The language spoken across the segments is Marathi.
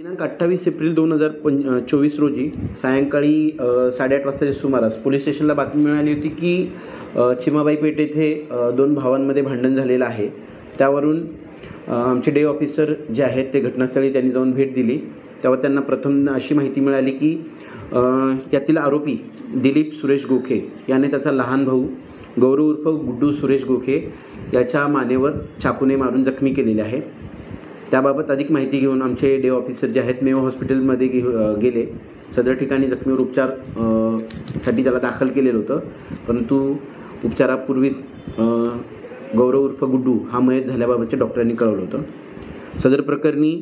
दिनांक 28 एप्रिल 2024 रोजी सायंकाळी 8:30 वाजताच्या सुमारास पोलीस स्टेशनला बातमी मिळाली होती की चिमाबाई पेठ येथे दोन भावांमध्ये भांडण झालेलं आहे। त्यावरून आमचे डे ऑफिसर जे आहेत ते घटनास्थळी त्यांनी जाऊन भेट दिली। तेव्हा त्यांना प्रथम अशी माहिती मिळाली की यातील आरोपी दिलीप सुरेश गोखे याने त्याचा लहान भाऊ गौरव उर्फ गुड्डू सुरेश गोखे याच्या मानेवर चाकूने मारून जखमी केलेले आहे। त्याबाबत अधिक माहिती घेऊन आमचे डे ऑफिसर जे आहेत मेयो हॉस्पिटलमध्ये गेले। सदर ठिकाणी जखमीवर उपचार साठी त्याला दाखल केलेलं होतं, परंतु उपचारापूर्वी गौरव उर्फ गुड्डू हा मयत झाल्याबाबतच्या डॉक्टरांनी कळवलं होतं। सदर प्रकरणी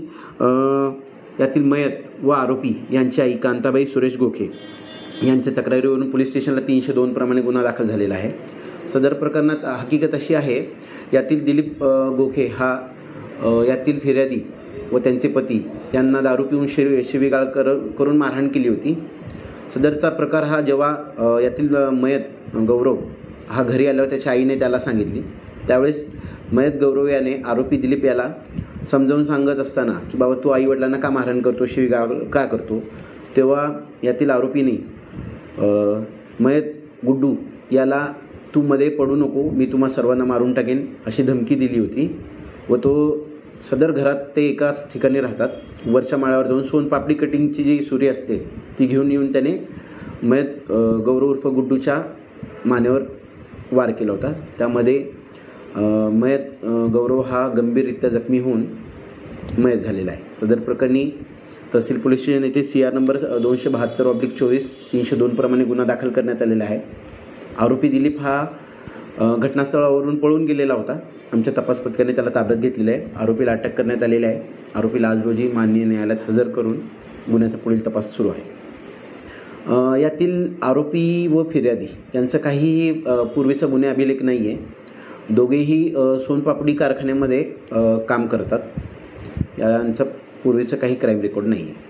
यातील मयत व आरोपी यांची आई कांताबाई सुरेश गोखे यांच्या तक्रारीवरून पोलीस स्टेशनला 302 प्रमाणे गुन्हा दाखल झालेला आहे। सदर प्रकरणात हकीकत अशी आहे, यातील दिलीप गोखे हा यातील फिर्यादी व त्यांचे पती यांना दारू पिऊन शिवीगाळ करून मारहाण केली होती। सदरचा प्रकार हा जेव्हा यातील मयत गौरव हा घरी आल्यावर त्याच्या आईने त्याला सांगितली, त्यावेळेस मयत गौरव याने आरोपी दिलीप याला समजावून सांगत असताना की बाबा तू आईवडिलांना का मारहाण करतो, शिवीगाळ का करतो, तेव्हा यातील आरोपीने मयत गुड्डू याला तू मध्ये पडू नको, मी तुम्हा सर्वांना मारून टाकेन अशी धमकी दिली होती। व तो सदर घरात ते एका ठिकाणी राहतात। वरच्या माळ्यावर जाऊन सोनपापडी कटिंगची जी सुरी असते ती घेऊन येऊन त्याने मयत गौरव उर्फ गुड्डूच्या मानेवर वार केला होता। त्यामध्ये मयत गौरव हा गंभीररित्या जखमी होऊन मयत झालेला आहे। सदर प्रकरणी तहसील पोलीस स्टेशन येथे CR नंबर 272/24 302 प्रमाणे गुन्हा दाखल करण्यात आलेला आहे। आरोपी दिलीप हा घटनास्थळावरून पळून गेलेला होता। आमच्या तपास पथकाने त्याला ताब्यात घेतलेलं आहे। आरोपीला अटक करण्यात आलेली आहे। आरोपीला आज रोजी माननीय न्यायालयात हजर करून गुन्ह्याचा पुढील तपास सुरू आहे। यातील आरोपी व फिर्यादी यांचं काही पूर्वीचा गुन्हे अभिलेख नाही आहे। दोघेही सोनपापडी कारखान्यामध्ये काम करतात। यांचं पूर्वीचं काही क्राईम रेकॉर्ड नाही आहे।